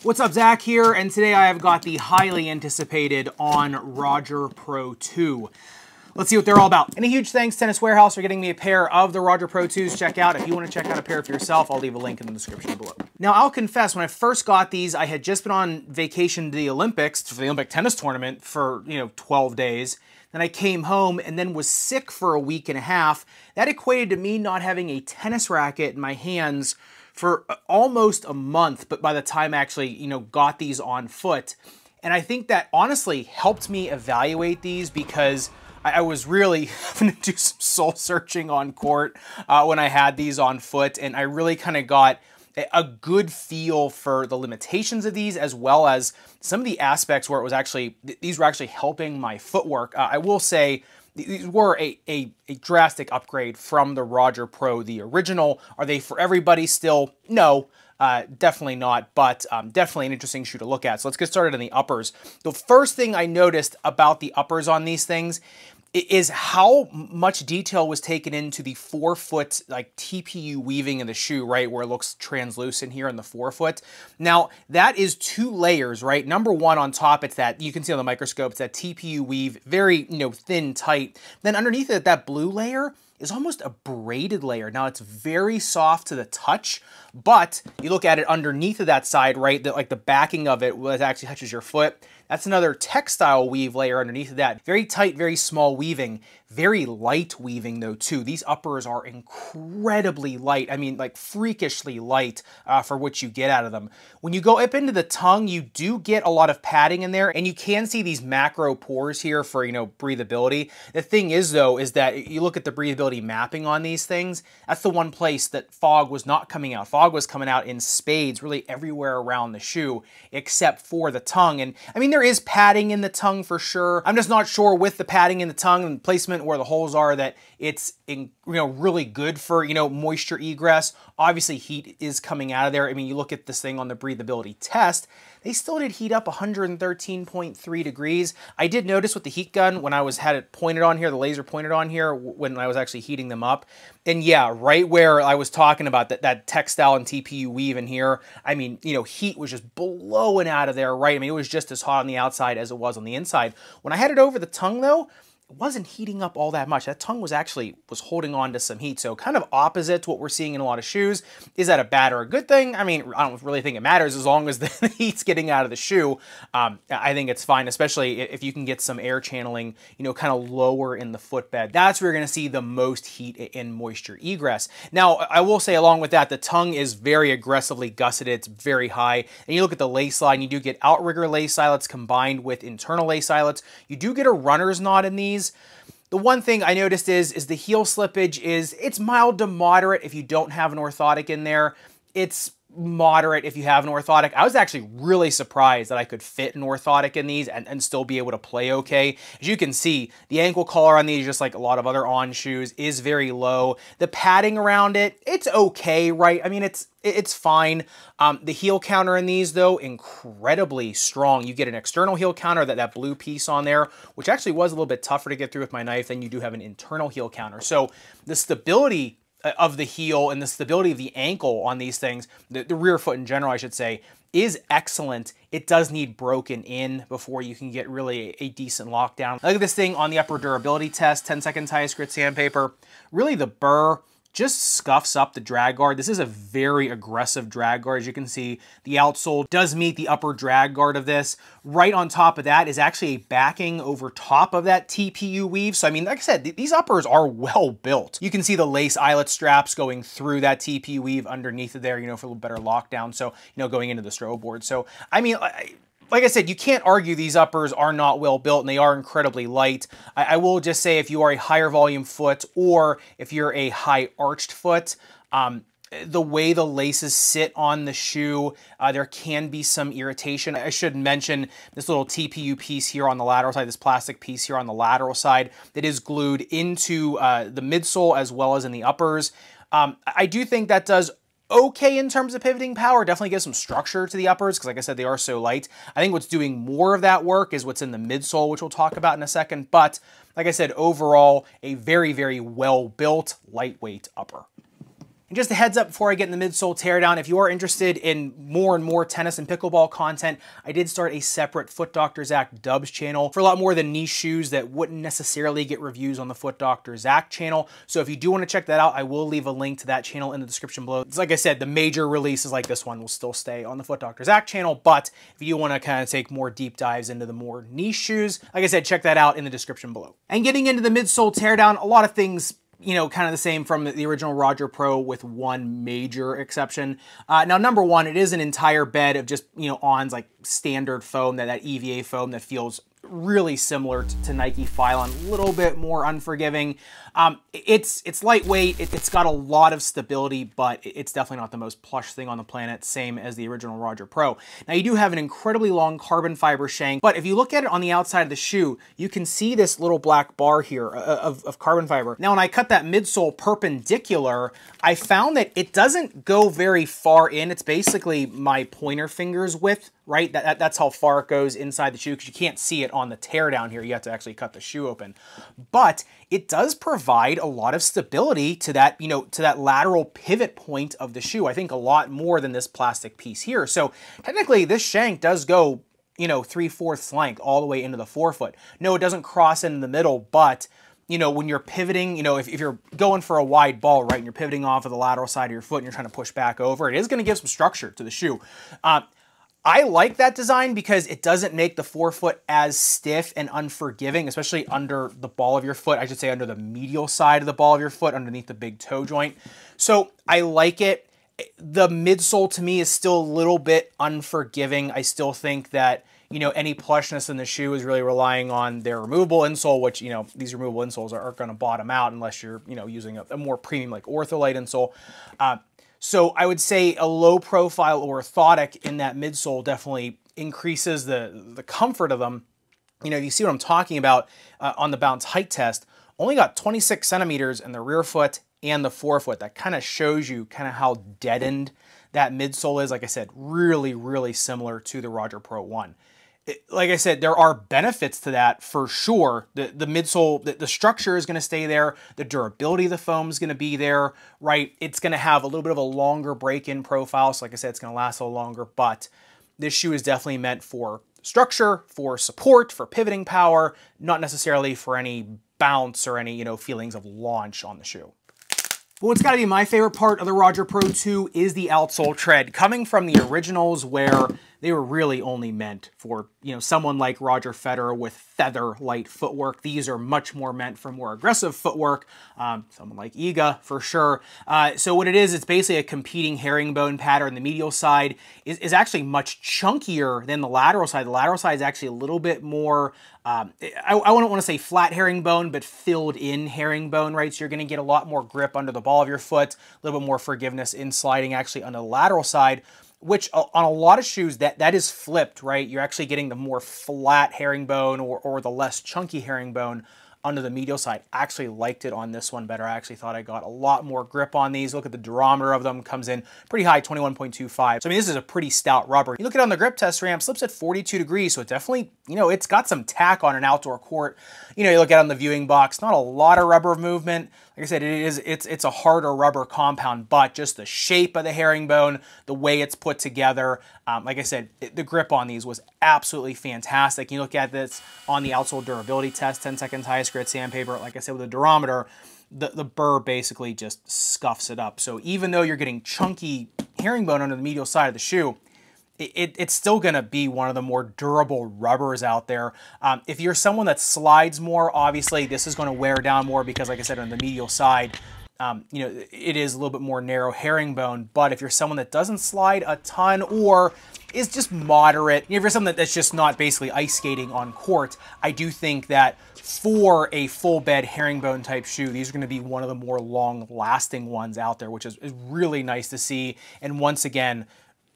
What's up, Zach here, and today I have got the highly anticipated On Roger Pro 2. Let's see what they're all about. And a huge thanks, Tennis Warehouse, for getting me a pair of the Roger Pro 2s. Check out. If you want to check out a pair for yourself, I'll leave a link in the description below. Now, I'll confess, when I first got these, I had just been on vacation to the Olympics, for the Olympic tennis tournament for, 12 days. Then I came home and then was sick for a week and a half. That equated to me not having a tennis racket in my hands for almost a month, but by the time I actually, got these on foot. And I think that honestly helped me evaluate these because I was really having to do some soul searching on court when I had these on foot, and I really kind of got a good feel for the limitations of these, as well as some of the aspects where these were actually helping my footwork. I will say, these were a drastic upgrade from the Roger Pro, the original. Are they for everybody still? No, definitely not, but definitely an interesting shoe to look at. So let's get started on the uppers. The first thing I noticed about the uppers on these things is how much detail was taken into the forefoot TPU weaving in the shoe, right, where it looks translucent here in the forefoot. Now, that is 2 layers, right? Number one, on top, it's that, you can see on the microscope, it's that TPU weave, very, thin, tight. Then underneath it, that blue layer is almost a braided layer. Now, it's very soft to the touch, but you look at it underneath of that side, right, the backing of it, where it actually touches your foot, that's another textile weave layer underneath of that. Very tight, very small weaving. Very light weaving, though, too. These uppers are incredibly light. I mean, like, freakishly light for what you get out of them. When you go up into the tongue, you do get a lot of padding in there, and you can see these macro pores here for, breathability. The thing is, though, is that you look at the breathability mapping on these things, that's the one place that fog was not coming out. Fog was coming out in spades really everywhere around the shoe, except for the tongue. And, I mean, there is padding in the tongue for sure. I'm just not sure with the padding in the tongue and placement where the holes are that it's really good for moisture egress. Obviously heat is coming out of there. I mean, you look at this thing on the breathability test, they still did heat up 113.3 degrees. I did notice with the heat gun when I had it pointed on here, the laser pointed on here when I was actually heating them up. And yeah, right where I was talking about that textile and TPU weave in here, I mean, heat was just blowing out of there, right? I mean, it was just as hot on the outside as it was on the inside. When I had it over the tongue, though, it wasn't heating up all that much. That tongue was holding on to some heat. So kind of opposite to what we're seeing in a lot of shoes. Is that a bad or a good thing? I mean, I don't really think it matters as long as the heat's getting out of the shoe. I think it's fine, especially if you can get some air channeling, kind of lower in the footbed. That's where you're going to see the most heat and moisture egress. Now, I will say along with that, the tongue is very aggressively gusseted. It's very high. And you look at the lace line, you do get outrigger lace eyelets combined with internal lace eyelets. You do get a runner's knot in these. The one thing I noticed is the heel slippage it's mild to moderate if you don't have an orthotic in there. It's moderate if you have an orthotic. I was actually really surprised that I could fit an orthotic in these and still be able to play okay. As you can see, the ankle collar on these, just like a lot of other On shoes, is very low. The padding around it, it's okay, right? I mean, it's fine. The heel counter in these, though, incredibly strong. You get an external heel counter, that blue piece on there, which actually was a little bit tougher to get through with my knife. Then you do have an internal heel counter. So the stability of the heel and the stability of the ankle on these things, the rear foot in general, I should say, is excellent. It does need broken in before you can get really a decent lockdown. Look at this thing on the upper durability test, 10-second tie grit sandpaper. Really, the burr just scuffs up the drag guard. This is a very aggressive drag guard. As you can see, the outsole does meet the upper drag guard of this. Right on top of that is actually a backing over top of that TPU weave. So, I mean, like I said, these uppers are well built. You can see the lace eyelet straps going through that TPU weave underneath of there, for a little better lockdown. So, going into the strobe board. So, I mean, like I said, you can't argue these uppers are not well built, and they are incredibly light. I will just say, if you are a higher volume foot or if you're a high arched foot, the way the laces sit on the shoe, there can be some irritation. I should mention this little TPU piece here on the lateral side, this plastic piece here on the lateral side that is glued into the midsole as well as in the uppers. I do think that does okay in terms of pivoting power. Definitely gives some structure to the uppers because, like I said, they are so light. I think what's doing more of that work is what's in the midsole, which we'll talk about in a second. But like I said, overall, a very, very well-built, lightweight upper. And just a heads up before I get in the midsole teardown, if you are interested in more and more tennis and pickleball content, I did start a separate Foot Dr. Zach Dubs channel for a lot more than niche shoes that wouldn't necessarily get reviews on the Foot Dr. Zach channel. So if you do want to check that out, I will leave a link to that channel in the description below. It's like I said, the major releases like this one will still stay on the Foot Dr. Zach channel, but if you want to kind of take more deep dives into the more niche shoes, like I said, check that out in the description below. And getting into the midsole teardown, a lot of things, you know, kind of the same from the original Roger Pro with one major exception. Now, number one, it is an entire bed of just, you know, On's like standard foam, that EVA foam that feels really similar to Nike Phylon, a little bit more unforgiving. It's lightweight, it's got a lot of stability, but it's definitely not the most plush thing on the planet, same as the original Roger Pro. Now, you do have an incredibly long carbon fiber shank, but if you look at it on the outside of the shoe, you can see this little black bar here of carbon fiber. Now, when I cut that midsole perpendicular, I found that it doesn't go very far in. It's basically my pointer finger's width, right? That's how far it goes inside the shoe, because you can't see it on the teardown here. You have to actually cut the shoe open. But it does provide a lot of stability to that, you know, to that lateral pivot point of the shoe. I think a lot more than this plastic piece here. So technically this shank does go, you know, 3/4 length all the way into the forefoot. No, it doesn't cross in the middle, but you know, when you're pivoting, you know, if you're going for a wide ball, right, and you're pivoting off of the lateral side of your foot and you're trying to push back over, it is going to give some structure to the shoe. I like that design because it doesn't make the forefoot as stiff and unforgiving, especially under the ball of your foot. I should say under the medial side of the ball of your foot, underneath the big toe joint. So I like it. The midsole to me is still a little bit unforgiving. I still think that, you know, any plushness in the shoe is really relying on their removable insole, which, you know, these removable insoles are going to bottom out unless you're, you know, using a more premium like Ortholite insole. So I would say a low profile orthotic in that midsole definitely increases the comfort of them. You know, you see what I'm talking about on the bounce height test. Only got 26 centimeters in the rear foot and the forefoot. That kind of shows you kind of how deadened that midsole is. Like I said, really, really similar to the Roger Pro 1. Like I said, there are benefits to that for sure. The midsole, the structure is going to stay there. The durability of the foam is going to be there, right? It's going to have a little bit of a longer break-in profile. So like I said, it's going to last a little longer, but this shoe is definitely meant for structure, for support, for pivoting power, not necessarily for any bounce or any, you know, feelings of launch on the shoe. But what's got to be my favorite part of the Roger Pro 2 is the outsole tread. Coming from the originals where they were really only meant for, you know, someone like Roger Federer with feather light footwork. These are much more meant for more aggressive footwork. Someone like Iga for sure. So what it is, it's basically a competing herringbone pattern. The medial side is actually much chunkier than the lateral side. The lateral side is actually a little bit more, I wouldn't want to say flat herringbone, but filled in herringbone, right? So you're going to get a lot more grip under the ball of your foot, a little bit more forgiveness in sliding actually on the lateral side, which on a lot of shoes, that is flipped, right? You're actually getting the more flat herringbone or the less chunky herringbone under the medial side. I actually liked it on this one better. I actually thought I got a lot more grip on these. Look at the durometer of them, comes in pretty high, 21.25. So I mean, this is a pretty stout rubber. You look at it on the grip test ramp, slips at 42 degrees, so it definitely, you know, it's got some tack on an outdoor court. You know, you look at it on the viewing box, not a lot of rubber movement. Like I said, it's a harder rubber compound, but just the shape of the herringbone, the way it's put together, like I said, the grip on these was absolutely fantastic. You look at this on the outsole durability test, 10 seconds highest grit sandpaper. Like I said, with the durometer, the burr basically just scuffs it up. So even though you're getting chunky herringbone under the medial side of the shoe, it's still going to be one of the more durable rubbers out there. If you're someone that slides more, obviously this is going to wear down more because, like I said, on the medial side, you know, it is a little bit more narrow herringbone. But if you're someone that doesn't slide a ton or is just moderate, if you're someone that's just not basically ice skating on court, I do think that for a full bed herringbone type shoe, these are going to be one of the more long lasting ones out there, which is really nice to see. And once again,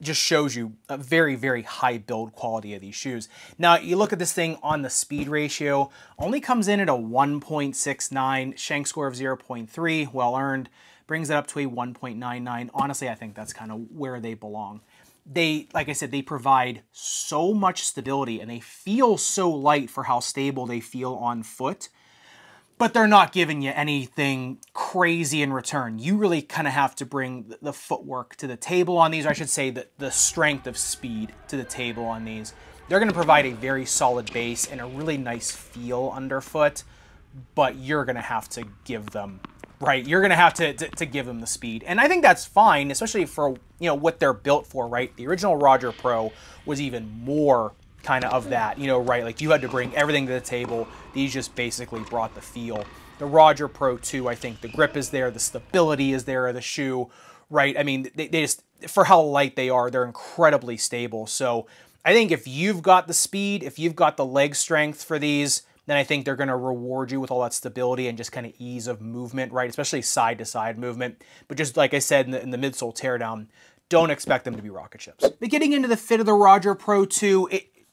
just shows you a very, very high build quality of these shoes. Now, you look at this thing on the speed ratio, only comes in at a 1.69, shank score of 0.3, well earned, brings it up to a 1.99. Honestly, I think that's kind of where they belong. They, like I said, they provide so much stability and they feel so light for how stable they feel on foot. but they're not giving you anything crazy in return. You really kind of have to bring the footwork to the table on these, or I should say the strength of speed to the table on these. They're going to provide a very solid base and a really nice feel underfoot, but you're going to have to give them, right? You're going to have to give them the speed. And I think that's fine, especially for, what they're built for, right? The original Roger Pro was even more kind of that, right? Like you had to bring everything to the table. These just basically brought the feel. The Roger Pro 2, I think the grip is there, the stability is there of the shoe, right? I mean, they just, for how light they are, they're incredibly stable. So I think if you've got the speed, if you've got the leg strength for these, then I think they're going to reward you with all that stability and just kind of ease of movement, right? Especially side-to-side movement. But just like I said in the midsole teardown, don't expect them to be rocket ships. But getting into the fit of the Roger Pro 2,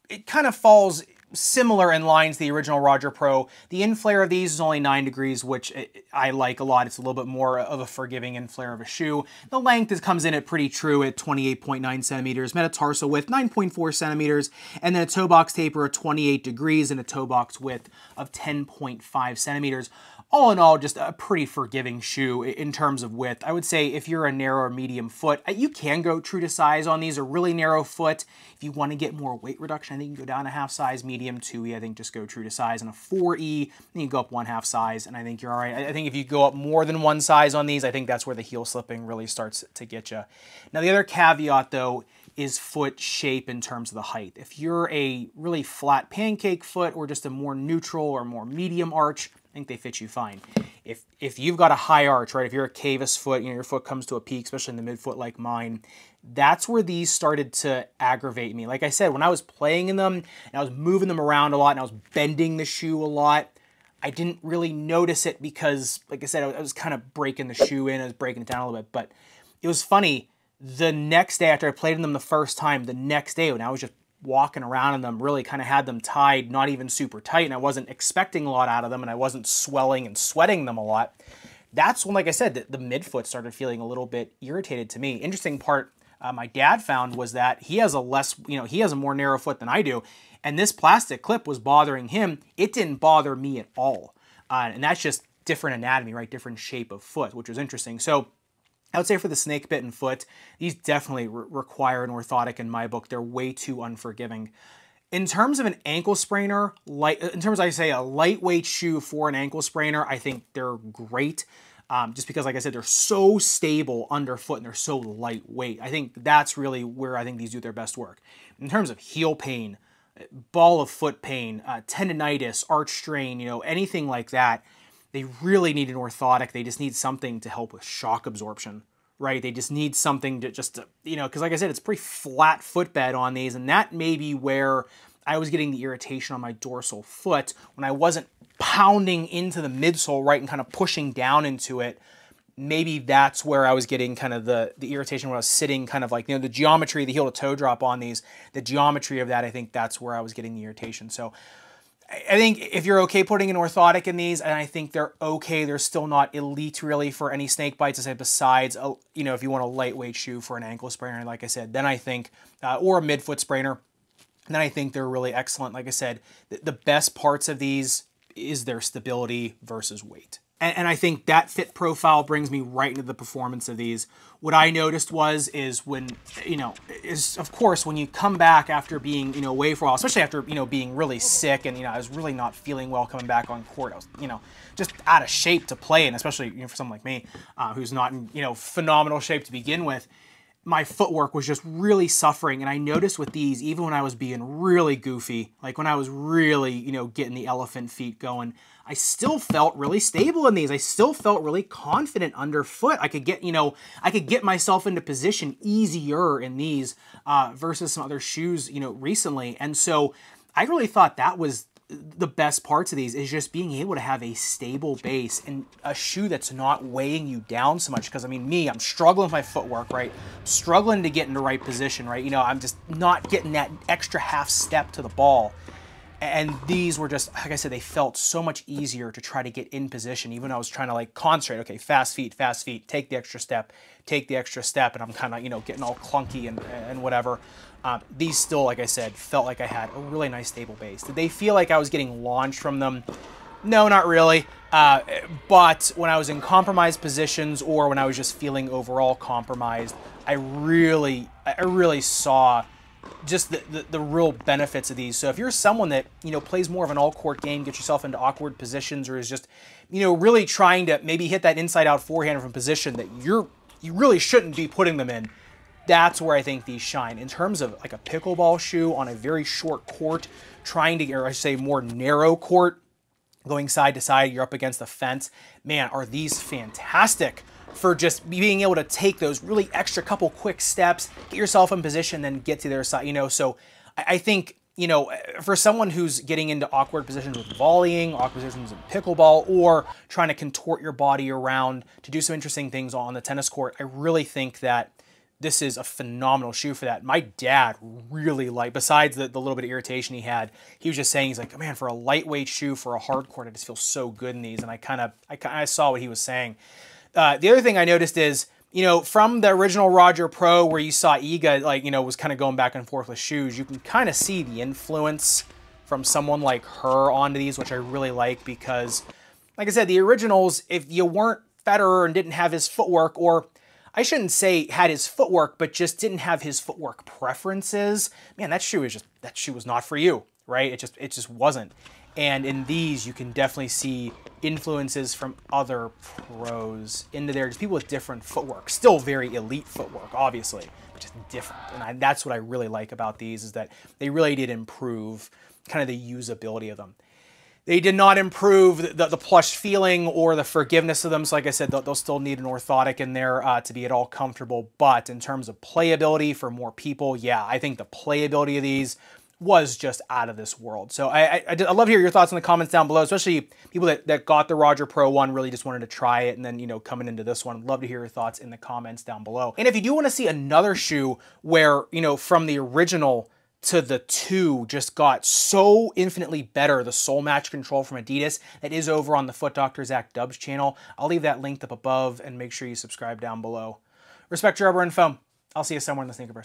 it kind of falls similar in lines to the original Roger Pro. The inflare of these is only 9 degrees, which I like a lot. It's a little bit more of a forgiving inflare of a shoe. The length comes in at pretty true at 28.9 centimeters, metatarsal width 9.4 centimeters, and then a toe box taper of 28 degrees and a toe box width of 10.5 centimeters. All in all, just a pretty forgiving shoe in terms of width. I would say if you're a narrow or medium foot, you can go true to size on these. A really narrow foot, if you want to get more weight reduction, I think you can go down a half size. Medium 2E, I think just go true to size. And a 4E, then you go up 1/2 size, and I think you're all right. I think if you go up more than 1 size on these, I think that's where the heel slipping really starts to get you. Now the other caveat though is foot shape in terms of the height. If you're a really flat pancake foot or just a more neutral or more medium arch, I think they fit you fine. If you've got a high arch, right, if you're a cavus foot, your foot comes to a peak, especially in the midfoot like mine, that's where these started to aggravate me. Like I said, when I was playing in them, and I was moving them around a lot, and I was bending the shoe a lot, I didn't really notice it because, like I said, I was kind of breaking the shoe in, I was breaking it down a little bit, but it was funny. The next day after I played in them the first time, the next day when I was just walking around in them, really kind of had them tied, not even super tight, and I wasn't expecting a lot out of them, and I wasn't swelling and sweating them a lot. That's when, like I said, the midfoot started feeling a little bit irritated to me. Interesting part my dad found was that he has he has a more narrow foot than I do, and this plastic clip was bothering him. It didn't bother me at all, and that's just different anatomy, right? Different shape of foot, which was interesting. So I would say for the snake bitten foot, these definitely require an orthotic in my book. They're way too unforgiving. In terms of an ankle sprainer, in terms, I say, a lightweight shoe for an ankle sprainer, I think they're great. Just because, like I said, they're so stable underfoot and they're so lightweight. I think that's really where I think these do their best work. In terms of heel pain, ball of foot pain, tendonitis, arch strain, anything like that, they really need an orthotic. They just need something to help with shock absorption, right? They just need something to because like I said, it's a pretty flat footbed on these, and that may be where I was getting the irritation on my dorsal foot when I wasn't pounding into the midsole, right, and kind of pushing down into it. Maybe that's where I was getting kind of the irritation when I was sitting, kind of like, the geometry, the heel to toe drop on these, the geometry of that, I think that's where I was getting the irritation. So I think if you're okay putting an orthotic in these, and I think they're okay, they're still not elite really for any snake bites, I say, besides, if you want a lightweight shoe for an ankle sprainer, like I said, then I think, or a midfoot sprainer, then I think they're really excellent. Like I said, the best parts of these is their stability versus weight. And I think that fit profile brings me right into the performance of these. What I noticed is when, of course, when you come back after being, away for a while, especially after, being really sick and, I was really not feeling well coming back on court. I was, just out of shape to play, and especially, for someone like me, who's not in, phenomenal shape to begin with. My footwork was just really suffering, and I noticed with these, even when I was being really goofy, like when I was really, getting the elephant feet going, I still felt really stable in these. I still felt really confident underfoot. I could get myself into position easier in these versus some other shoes, recently. And so I really thought that was the best parts of these, is just being able to have a stable base and a shoe that's not weighing you down so much. Because I mean, I'm struggling with my footwork, right? I'm struggling to get in the right position, right? I'm just not getting that extra half step to the ball. And these were just, like I said, they felt so much easier to try to get in position. Even when I was trying to concentrate, okay, fast feet, take the extra step, and I'm kind of, getting all clunky and whatever. These still, like I said, felt like I had a really nice stable base. Did they feel like I was getting launched from them? No, not really. But when I was in compromised positions or when I was just feeling overall compromised, I really saw just the real benefits of these. So if you're someone that, you know, plays more of an all-court game, get yourself into awkward positions, or is just, you know, really trying to maybe hit that inside-out forehand from a position that you really shouldn't be putting them in, that's where I think these shine. In terms of like a pickleball shoe on a very short court, trying to, or I should say more narrow court, going side to side, you're up against the fence, man, are these fantastic for just being able to take those really extra couple quick steps, get yourself in position, then get to their side, you know. So I think, you know, for someone who's getting into awkward positions with volleying, awkward positions in pickleball, or trying to contort your body around to do some interesting things on the tennis court, I really think that this is a phenomenal shoe for that. My dad really liked, besides the little bit of irritation he had, he was just saying, he's like, man, for a lightweight shoe, for a hard court, I just feel so good in these. And I saw what he was saying. The other thing I noticed is, you know, from the original Roger Pro where you saw Iga, like, you know, was kind of going back and forth with shoes, you can kind of see the influence from someone like her onto these, which I really like because, like I said, the originals, if you weren't Federer and didn't have his footwork, or I shouldn't say had his footwork, but just didn't have his footwork preferences, man, that shoe was not for you, right? It just wasn't. And in these, you can definitely see influences from other pros into there. Just people with different footwork. Still very elite footwork, obviously, but just different. And that's what I really like about these, is that they really did improve kind of the usability of them. They did not improve the plush feeling or the forgiveness of them. So like I said, they'll still need an orthotic in there to be at all comfortable. But in terms of playability for more people, yeah, I think the playability of these was just out of this world. So I'd love to hear your thoughts in the comments down below, especially people that got the Roger Pro one, really just wanted to try it, and then, you know, coming into this one. Love to hear your thoughts in the comments down below. And if you do want to see another shoe where, you know, from the original to the 2 just got so infinitely better, the Sole Match Control from Adidas, that is over on the Foot Doctor Zach Dubs channel. I'll leave that linked up above, and make sure you subscribe down below. Respect your rubber and foam. I'll see you somewhere in the Sneakerverse.